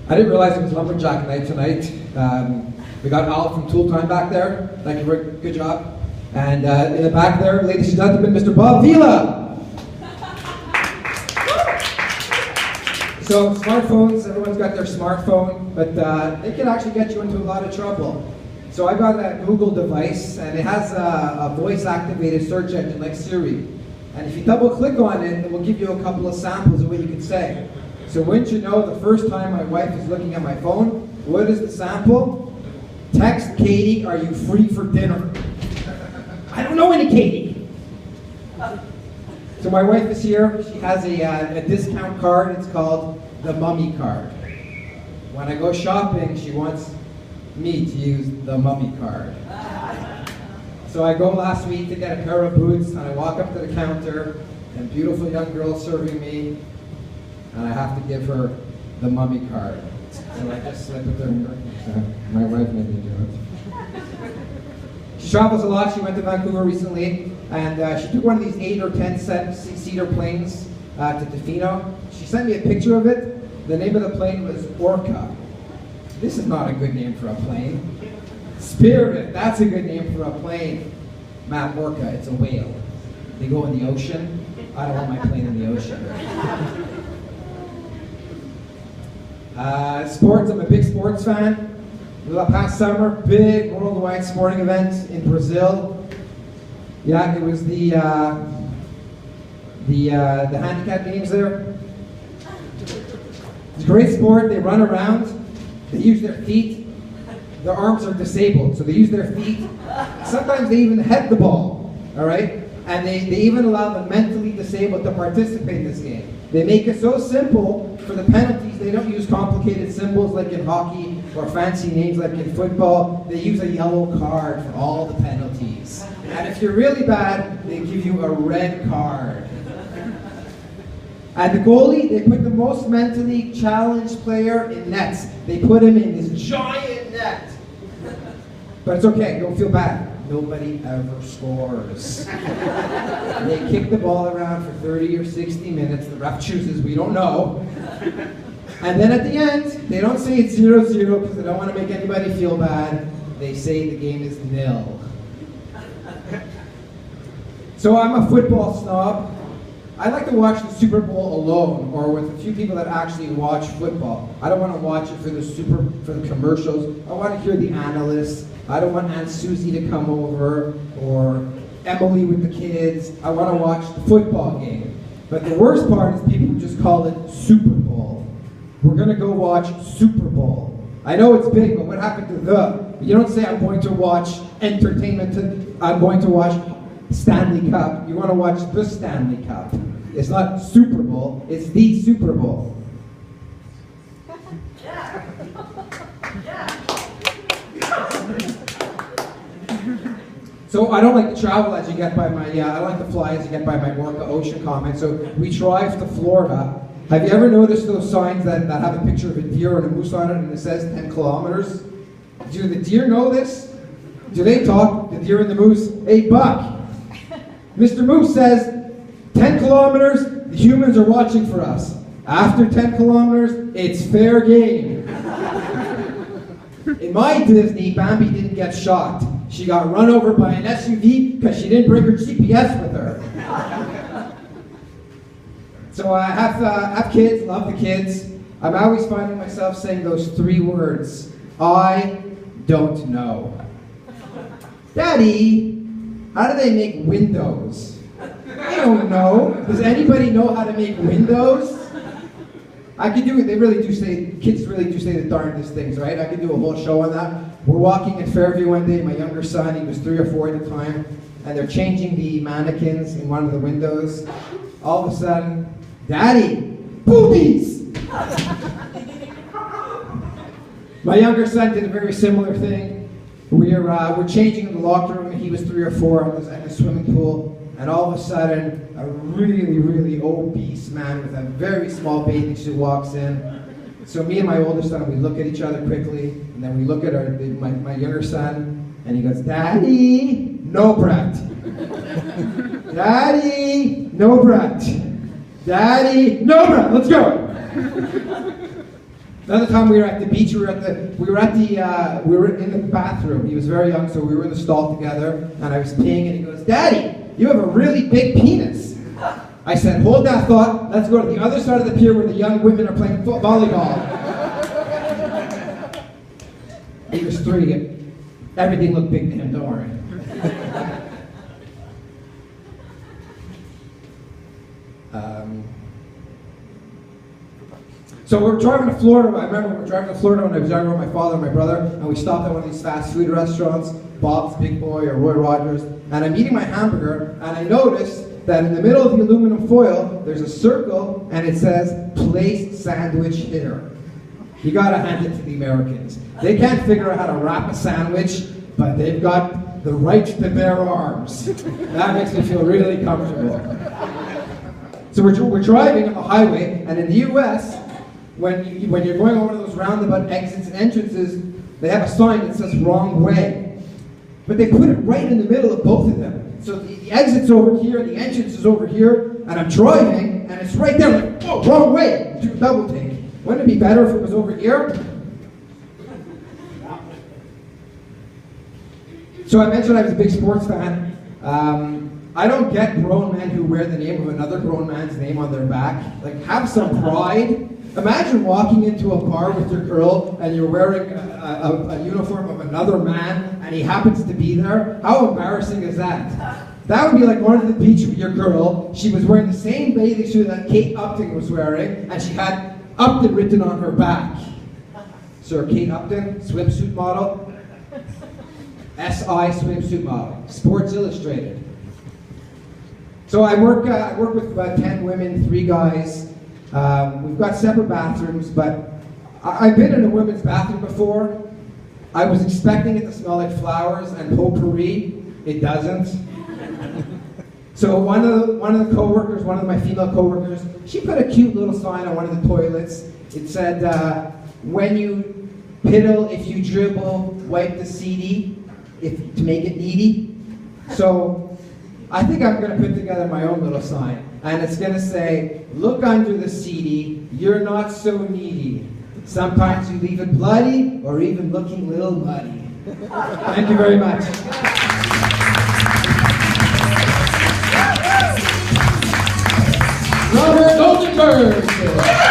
I didn't realize it was Lumberjack night tonight. We got Al from Tool Time back there. Thank you, Rick. Good job. And in the back there, ladies and gentlemen, Mr. Bob Vila. So smartphones, everyone's got their smartphone, but they can actually get you into a lot of trouble. So I got a Google device, and it has a voice-activated search engine like Siri. And if you double-click on it, it will give you a couple of samples of what you can say. So wouldn't you know, the first time my wife is looking at my phone, what is the sample? Text Katie, are you free for dinner? I don't know any Katie. So my wife is here. She has a discount card. It's called the Mummy card. When I go shopping, she wants me to use the Mummy card. So I go last week to get a pair of boots, and I walk up to the counter, and a beautiful young girl serving me, and I have to give her the Mummy card. So I just slip it to her. My wife made me do it. She travels a lot. She went to Vancouver recently, and she took one of these 8 or 10 seater planes to Tofino. She sent me a picture of it. The name of the plane was Orca. This is not a good name for a plane. Spirit, that's a good name for a plane. Map Orca, it's a whale. They go in the ocean. I don't want my plane in the ocean. Sports, I'm a big sports fan. Past summer, big worldwide sporting event in Brazil. Yeah, it was the handicap games there. It's a great sport. They run around. They use their feet. Their arms are disabled, so they use their feet. Sometimes they even head the ball, all right? And they even allow the mentally disabled to participate in this game. They make it so simple for the penalties. They don't use complicated symbols like in hockey or fancy names like in football. They use a yellow card for all the penalties. And if you're really bad, they give you a red card. And the goalie, they put the most mentally challenged player in nets. They put him in this giant net. But it's okay, don't feel bad. Nobody ever scores. They kick the ball around for 30 or 60 minutes. The ref chooses, we don't know. And then at the end, they don't say it's 0-0 because they don't want to make anybody feel bad. They say the game is 0. So I'm a football snob. I like to watch the Super Bowl alone, or with a few people that actually watch football. I don't want to watch it for the commercials. I want to hear the analysts. I don't want Aunt Susie to come over, or Emily with the kids. I want to watch the football game. But the worst part is people who just call it Super Bowl. We're going to go watch Super Bowl. I know it's big, but what happened to the? You don't say I'm going to watch entertainment. I'm going to watch Stanley Cup. You want to watch the Stanley Cup. It's not Super Bowl, it's the Super Bowl. So I don't like to travel as you get by my, I don't like to fly as you get by my Orca Ocean comment. So we drive to Florida. Have you ever noticed those signs that have a picture of a deer and a moose on it and it says 10 kilometers? Do the deer know this? Do they talk, the deer and the moose? Hey, Buck. Mr. Moose says, 10 kilometers, the humans are watching for us. After 10 kilometers, it's fair game. In my Disney, Bambi didn't get shot. She got run over by an SUV because she didn't bring her GPS with her. So I have kids, love the kids. I'm always finding myself saying those 3 words. I don't know. Daddy, how do they make windows? I don't know. Does anybody know how to make windows? I could do it. They really do say, kids really do say the darndest things, right? I could do a whole show on that. We're walking in Fairview one day, my younger son, he was 3 or 4 at the time, and they're changing the mannequins in one of the windows. All of a sudden, Daddy, boobies! My younger son did a very similar thing. We're changing in the locker room, and he was 3 or 4 at the swimming pool, and all of a sudden, a really, really obese man with a very small bathing suit walks in. So me and my older son, we look at each other quickly, and then we look at my younger son, and he goes, Daddy, no brat. Daddy, no brat. Daddy, no brat, let's go. Another time we were at the beach. We were in the bathroom. He was very young, so we were in the stall together, and I was peeing, and he goes, "Daddy, you have a really big penis." I said, "Hold that thought. Let's go to the other side of the pier where the young women are playing volleyball." He was 3. Everything looked big to him. Don't worry. So we're driving to Florida. I remember we were driving to Florida when I was younger with my father and my brother, and we stopped at one of these fast food restaurants, Bob's Big Boy or Roy Rogers, and I'm eating my hamburger, and I noticed that in the middle of the aluminum foil, there's a circle, and it says, "Place sandwich here." You gotta hand it to the Americans. They can't figure out how to wrap a sandwich, but they've got the right to bear arms. That makes me feel really comfortable. So we're driving on the highway, and in the US, when you're going over those roundabout exits and entrances, they have a sign that says "wrong way." But they put it right in the middle of both of them. So the exit's over here, the entrance is over here, and I'm driving, and it's right there, like, "Whoa, wrong way!" Do a double take. Wouldn't it be better if it was over here? So I mentioned I was a big sports fan. I don't get grown men who wear the name of another grown man's name on their back. Like, have some pride. Imagine walking into a bar with your girl and you're wearing a uniform of another man and he happens to be there. How embarrassing is that? That would be like going to the beach with your girl. She was wearing the same bathing suit that Kate Upton was wearing, and she had Upton written on her back. Sir, Kate Upton, swimsuit model. SI swimsuit model. Sports Illustrated. So I work with about 10 women, 3 guys. We've got separate bathrooms, but I've been in a women's bathroom before. I was expecting it to smell like flowers and potpourri. It doesn't. So one of the coworkers, one of my female coworkers, she put a cute little sign on one of the toilets. It said, "When you piddle, if you dribble, wipe the CD, to make it needy." So I think I'm going to put together my own little sign, and it's going to say, "Look under the CD, you're not so needy. Sometimes you leave it bloody or even looking a little muddy." Thank you very much. Robert Goldenberg.